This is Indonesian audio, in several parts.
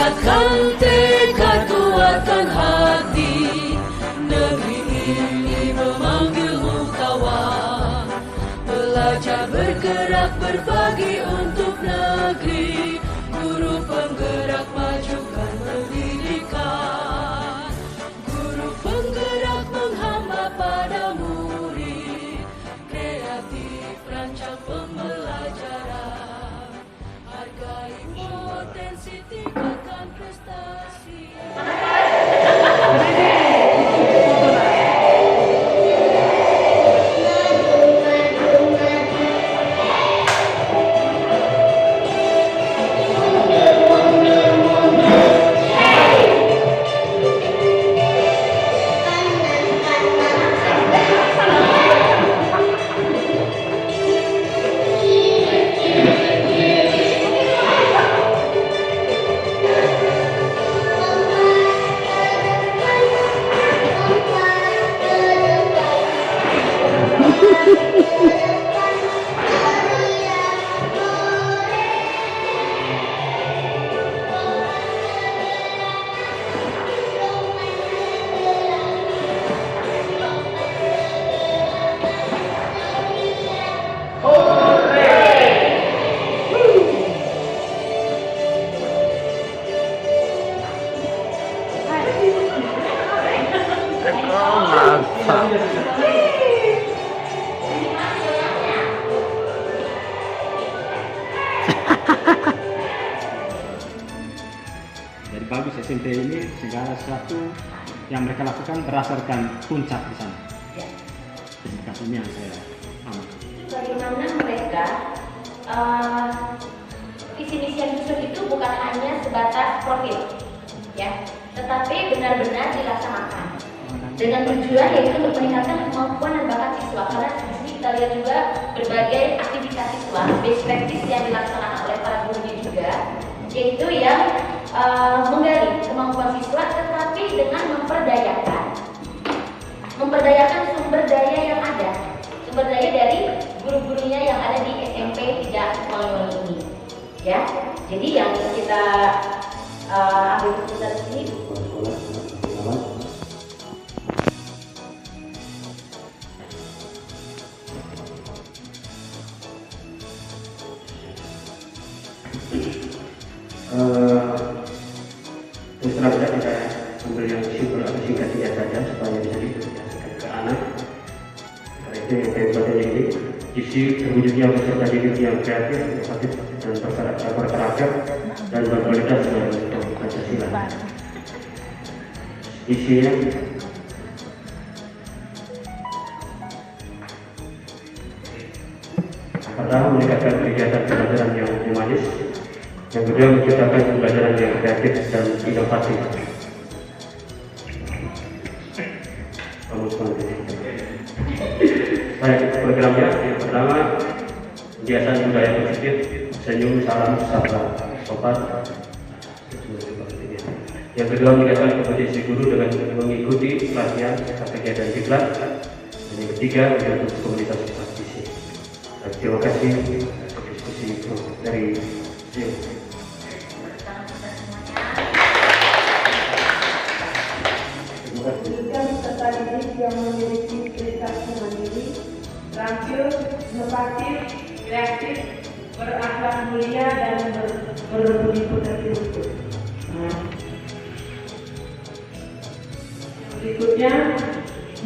Kuatkan tekad, kuatkan hati, negeri ini memanggilmu kawan. Belajar bergerak berbagi untuk negeri, guru penggerak majukan pendidikan, guru penggerak menghamba pada murid, kreatif rancang pembelajaran, hargai potensi tingkatkan prestasi. Jadi bagus SMP ini segala sesuatu yang mereka lakukan berdasarkan puncak di sana. Ya. Ini yang saya amati. Bagaimana mereka visi misi yang disusun itu bukan hanya sebatas profil, ya, tetapi benar-benar dilaksanakan dengan tujuan yaitu untuk meningkatkan kemampuan dan bakat siswa. Karena di sini kita lihat juga berbagai aktivitas siswa, best practice yang dilaksanakan oleh para gurunya juga, yaitu yang menggali kemampuan siswa, tetapi dengan memperdayakan sumber daya yang ada, sumber daya dari guru-gurunya yang ada di SMP 3 Maliwali ini, ya. Jadi yang kita ambil keputusan di sini. Setelah kita ambil yang simpel atau singkat saja supaya bisa diaplikasikan ke anak. Karena itu yang saya buat ini, isi terwujudnya peserta didik yang kreatif, inovatif, dan berkarakter dan berkualitas dalam bentuk Pancasila. Isinya pertama, meningkatkan kegiatan pembelajaran yang humanis. Yang kedua, menciptakan pembelajaran yang kreatif dan inovatif. Baik, programnya yang pertama, kegiatan budaya positif, senyum, salam, sapa, sopan. Yang kedua, meningkatkan kompetisi guru dengan mengikuti pelatihan atau kegiatan diklat. Dan yang ketiga, membentuk komunitas praktisi. Terima kasih untuk diskusi itu dari Wujudkan peserta didik yang memiliki prestasi mandiri, terampil, inovatif, kreatif, berakhlak mulia dan berbudi pekerti. Berikutnya,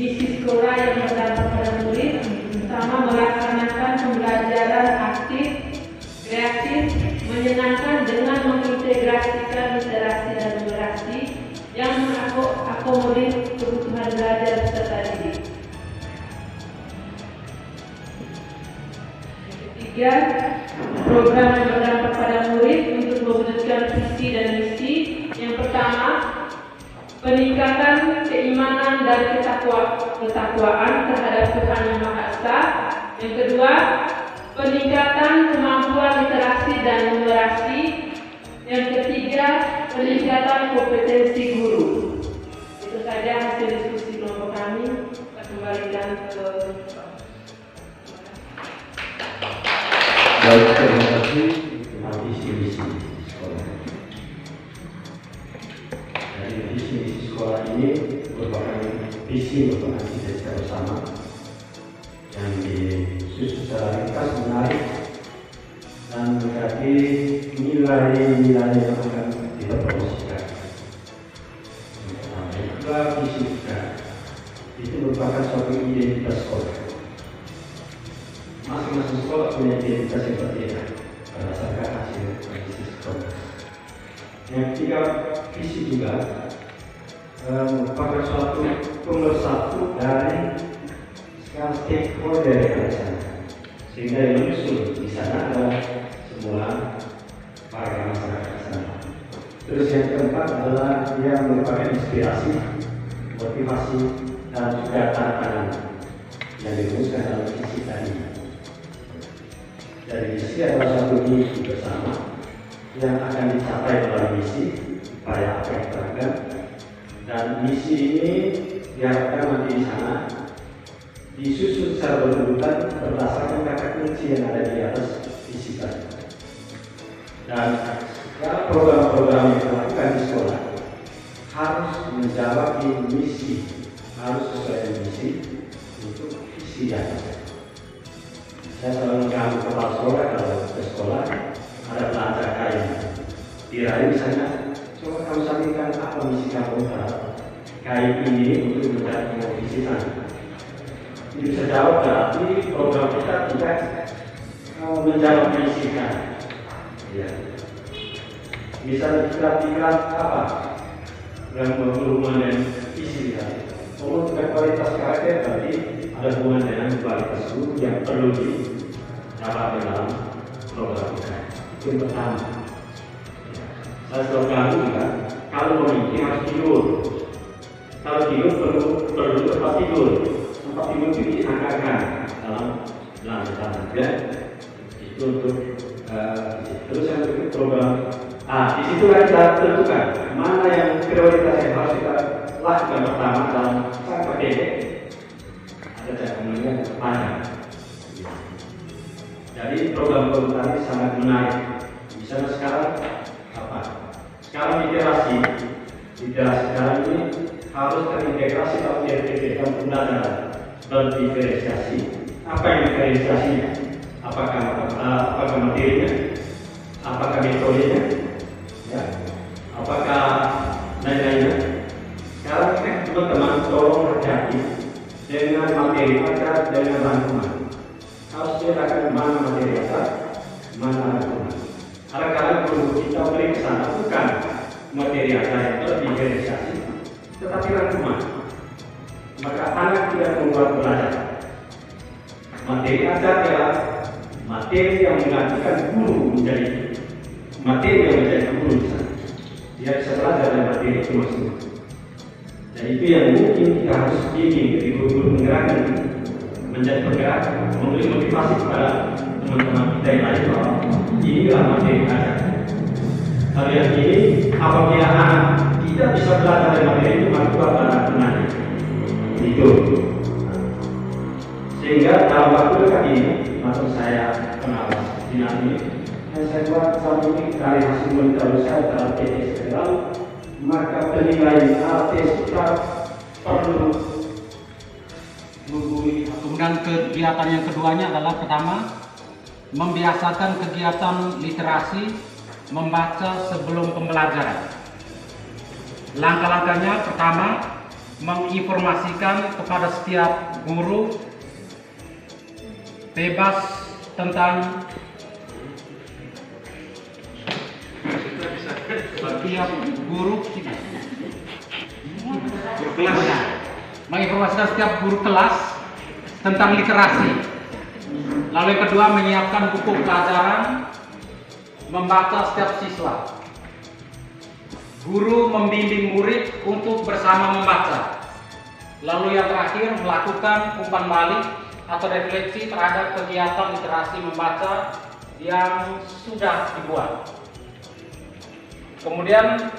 misi sekolah yang berdampak pada murid, pertama melaksanakan pembelajaran aktif, kreatif, menyenangkan dengan mengintegrasikan literasi dan numerasi yang mengakomodir kebutuhan belajar peserta didik. Yang ketiga, program yang berdampak pada murid untuk mewujudkan visi dan misi. Yang pertama, peningkatan keimanan dan ketakwaan terhadap Tuhan Yang Maha Esa. Yang kedua, peningkatan kemampuan literasi dan numerasi. Yang ketiga, peningkatan kompetensi guru. Itu saja hasil diskusi kelompok kami. Kita kembalikan ke baik, terima kasih. Visi sekolah. visi merupakan cita-cita bersama yang disusun secara ringkas, menarik, dan menjadi nilai-nilai yang akan kita promosikan. Yang kedua, visi juga itu merupakan suatu identitas sekolah. Masing-masing sekolah punya identitas yang berbeda berdasarkan hasil visi sekolah. Yang ketiga, visi juga merupakan suatu pemersatu dari segala stakeholder yang ada, sehingga yang menyusul di sana adalah semua para masyarakat sana. Terus yang keempat adalah dia merupakan inspirasi, motivasi, dan juga tantangan yang dirumuskan dalam visi tadi. Dari visi adalah satu misi bersama yang akan dicapai melalui misi upaya apa yang terangkan, dan misi ini diharapkan nanti di sana disusun secara berurutan berdasarkan kata kunci yang ada di atas visi tadi. Dan segala program-program yang dilakukan di sekolah harus menjawab misi, harus sesuai dengan misi untuk visi yang ada. Saya selalu mengganggu kepala sekolah kalau ke sekolah ada pelajar kain diraih misalnya, coba kamu sampaikan apa misi kamu terhadap kain ini untuk menjadi visi tadi. Ini bisa jawab berarti program kita tidak menjawab misi kan. Ya. Misalnya pikiran apa yang berhubungan dengan visi tadi. Kalau dengan kualitas karakter berarti ada hubungan dengan kualitas guru yang perlu dijawab dalam program kita. Itu yang pertama. Saya selalu ganggu juga, kalau memimpin harus tidur. Kalau tidur perlu tempat tidur. Tempat tidur itu dianggarkan dalam lanjutan. Ya. Itu untuk terus yang berikut program. Di situ kita tentukan mana yang prioritas yang harus kita lakukan pertama dalam jangka pendek. Ada jangka menengah panjang. Jadi program-program tadi sangat menarik. Misalnya sekarang apa? Sekarang literasi sekarang ini harus terintegrasi dalam dalam pembelajaran dan diferensiasi. Apa yang diferensiasinya? Apakah materinya? Apakah metodenya? Ya. Apakah lain-lainnya? Sekarang teman-teman tolong hati-hati dengan materi ajar, dengan rangkuman. Harus bedakan mana materi ajar, mana rangkuman. Kadang-kadang guru kita beri ke sana bukan materi ajar yang telah diferensiasi, tetapi rangkuman. Maka anak tidak membuat belajar. Materi ajar adalah materi yang menggantikan guru menjadi materi yang menjadi guru di sana. Dia bisa belajar dari materi itu masing-masing. Dan itu yang mungkin kita harus bimbing dari guru-guru menggerakkan menjadi penggerak, memberi motivasi kepada teman-teman kita yang lain bahwa inilah materi ajar. Hal yang ini apabila anak tidak bisa belajar dari materi itu maka itu akan menanya. Itu. Sehingga dalam waktu dekat ini, maksud saya pengawas dinas ini, yang saya buat saat ini dari hasil monitor saya dalam PTS Federal, maka penilaian artis kita perlu menggurui. Kemudian kegiatan yang keduanya adalah pertama, membiasakan kegiatan literasi membaca sebelum pembelajaran. Langkah-langkahnya pertama, menginformasikan kepada setiap guru bebas tentang setiap guru kelas, menginformasikan setiap guru kelas tentang literasi. Lalu yang kedua, menyiapkan buku pelajaran membaca setiap siswa. Guru membimbing murid untuk bersama membaca. Lalu yang terakhir, melakukan umpan balik atau refleksi terhadap kegiatan literasi membaca yang sudah dibuat. Kemudian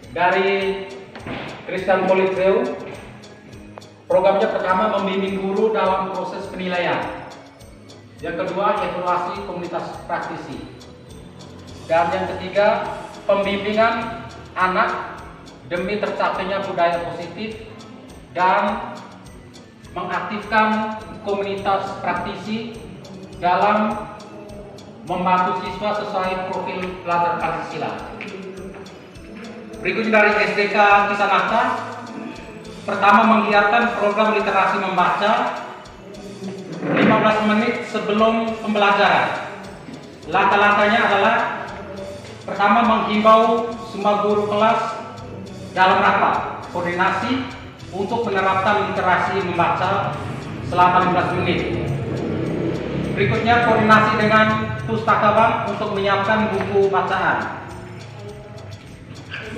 dari Christian Politburo, programnya pertama membimbing guru dalam proses penilaian. Yang kedua, evaluasi komunitas praktisi. Dan yang ketiga, pembimbingan anak demi tercapainya budaya positif dan mengaktifkan komunitas praktisi dalam membantu siswa sesuai profil pelajar Pancasila. Berikutnya dari SDK Kisanata, pertama menggiatkan program literasi membaca 15 menit sebelum pembelajaran. Langkah-langkahnya adalah pertama menghimbau semua guru kelas dalam rapat koordinasi untuk menerapkan literasi membaca selama 15 menit. Berikutnya koordinasi dengan pustakawan untuk menyiapkan buku bacaan.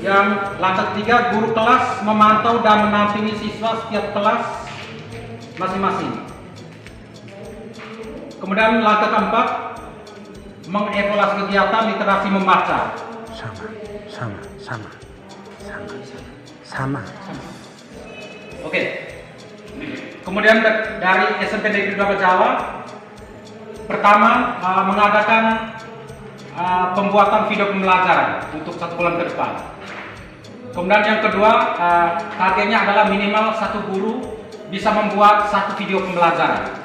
Yang langkah ketiga, guru kelas memantau dan mendampingi siswa setiap kelas masing-masing. Kemudian langkah keempat, mengevaluasi kegiatan literasi membaca. Sama. Oke. Kemudian dari SMP Negeri 2 Jawa, pertama mengadakan pembuatan video pembelajaran untuk 1 bulan ke depan. Kemudian yang kedua, targetnya adalah minimal 1 guru bisa membuat 1 video pembelajaran.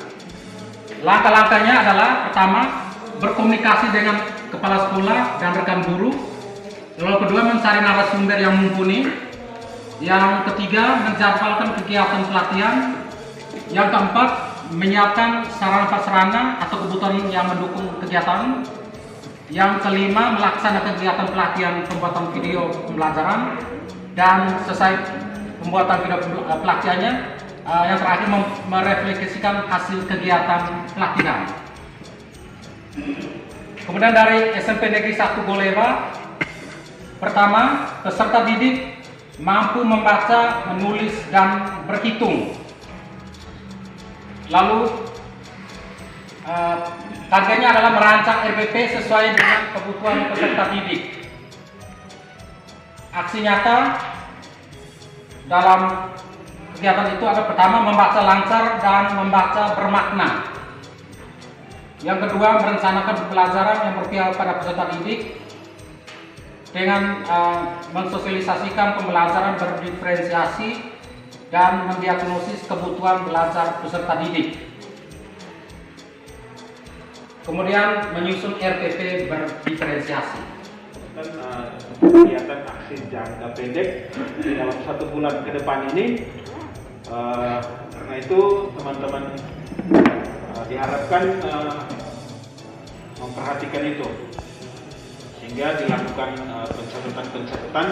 Langkah-langkahnya adalah pertama berkomunikasi dengan kepala sekolah dan rekan guru. Lalu kedua, mencari narasumber yang mumpuni. Yang ketiga, menjadwalkan kegiatan pelatihan. Yang keempat, menyiapkan sarana-prasarana atau kebutuhan yang mendukung kegiatan. Yang kelima, melaksanakan kegiatan pelatihan pembuatan video pembelajaran. Dan selesai pembuatan video pelatihannya, yang terakhir merefleksikan hasil kegiatan pelatihan. Kemudian dari SMP Negeri 1 Golewa, pertama, peserta didik mampu membaca, menulis, dan berhitung. Lalu targetnya adalah merancang RPP sesuai dengan kebutuhan peserta didik. Aksi nyata dalam kegiatan itu ada pertama membaca lancar dan membaca bermakna. Yang kedua, merencanakan pembelajaran yang berpihak pada peserta didik dengan mensosialisasikan pembelajaran berdiferensiasi dan mendiagnosis kebutuhan belajar peserta didik. Kemudian menyusun RPP berdiferensiasi. Dan kegiatan aksi jangka pendek dalam 1 bulan ke depan ini, karena itu teman-teman diharapkan memperhatikan itu, sehingga dilakukan pencatatan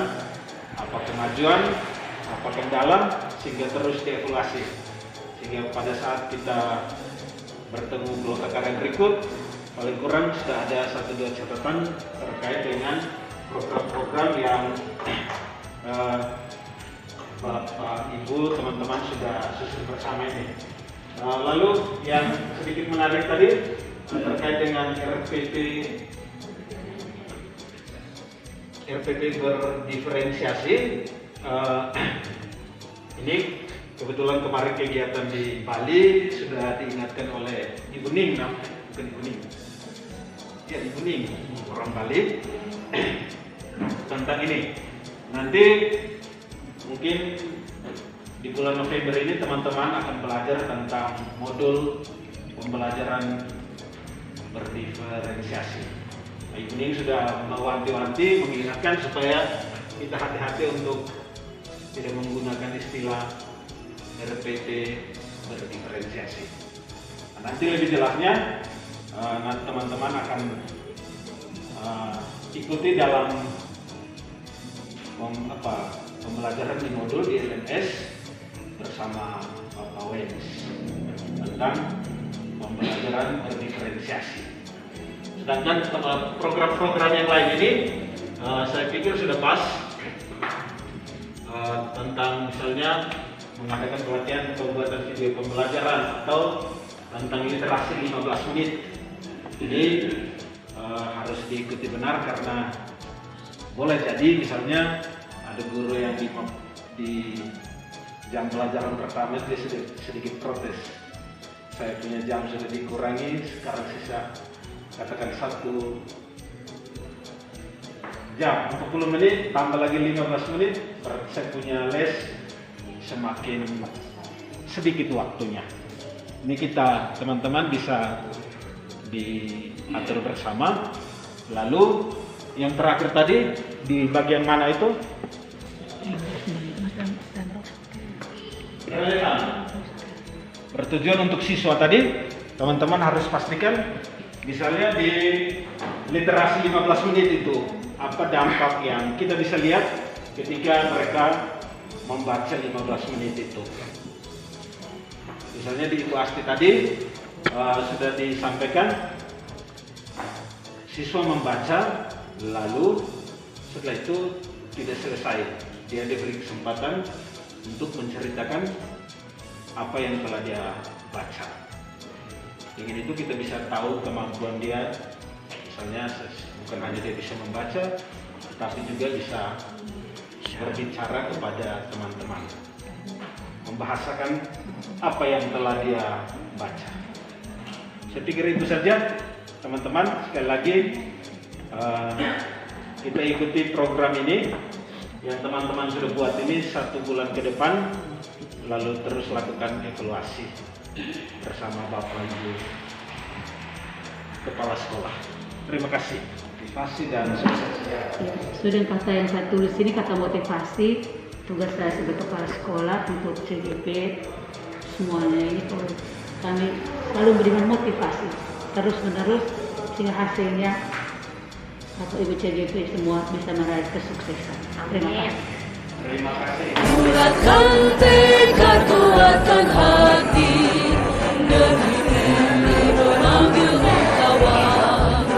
apa kemajuan, apa kendala, sehingga terus dievaluasi, sehingga pada saat kita bertemu blok KKN berikut paling kurang sudah ada 1-2 catatan terkait dengan program-program yang Bapak, Ibu, teman-teman sudah susun bersama ini. Lalu yang sedikit menarik tadi terkait dengan RPP berdiferensiasi. Ini kebetulan kemarin kegiatan di Bali sudah diingatkan oleh Ibu Ning, bukan Ibu Ning. Ya, Ibu Ning, orang Bali, tentang ini. Nanti mungkin di bulan November ini teman-teman akan belajar tentang modul pembelajaran berdiferensiasi. Ibu Ning sudah mewanti-wanti, mengingatkan supaya kita hati-hati untuk tidak menggunakan istilah RPP berdiferensiasi. Nanti lebih jelasnya nanti teman-teman akan ikuti dalam pembelajaran di modul di LMS bersama Bapak Wens tentang pembelajaran berdiferensiasi. Sedangkan program-program yang lain ini saya pikir sudah pas, tentang misalnya mengadakan pelatihan pembuatan video pembelajaran atau tentang literasi 15 menit. Ini harus diikuti benar, karena boleh jadi misalnya ada guru yang di jam pelajaran pertama dia sedikit protes. Saya punya jam sudah dikurangi, sekarang sisa katakan 1 jam, 40 menit, tambah lagi 15 menit, berarti saya punya les semakin sedikit waktunya. Ini kita teman-teman bisa diatur bersama. Lalu yang terakhir tadi di bagian mana itu? Relevan. Bertujuan untuk siswa tadi, teman-teman harus pastikan misalnya di literasi 15 menit itu apa dampak yang kita bisa lihat ketika mereka membaca 15 menit itu. Misalnya di Ibu Asti tadi sudah disampaikan siswa membaca, lalu setelah itu tidak selesai, dia diberi kesempatan untuk menceritakan apa yang telah dia baca. Dengan itu kita bisa tahu kemampuan dia, misalnya bukan hanya dia bisa membaca, tetapi juga bisa berbicara kepada teman-teman, membahasakan apa yang telah dia baca. Saya pikir itu saja teman-teman. Sekali lagi kita ikuti program ini yang teman-teman sudah buat ini 1 bulan ke depan, lalu terus lakukan evaluasi bersama Bapak Ibu Kepala Sekolah. Terima kasih. Motivasi dan sukses. Ya, sesuai dengan kata yang saya tulis ini, kata motivasi. Tugas saya sebagai kepala sekolah untuk CGP semuanya ini kami selalu berikan motivasi terus menerus sehingga hasilnya Bapak Ibu CGP semua bisa meraih kesuksesan. Terima kasih. Terima kasih. Kuatkan tekad, kuatkan hati, demi ini memanggil kawan.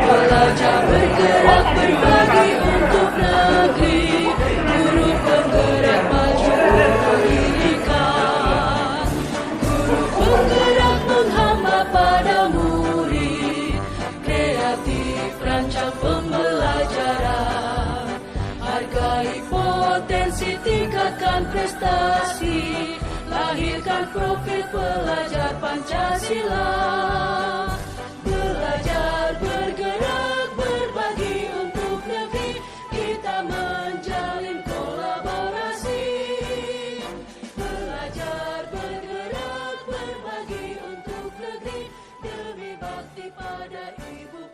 Belajar bergerak berbagi untuk negeri, guru penggerak maju pendidikan. Guru penggerak menghamba pada murid, kreatif rancang pembelajaran. Hargai potensi, tingkatkan prestasi, lahirkan profil pelajar Pancasila. Belajar, bergerak, berbagi untuk negeri, kita menjalin kolaborasi. Belajar, bergerak, berbagi untuk negeri, demi bakti pada Ibu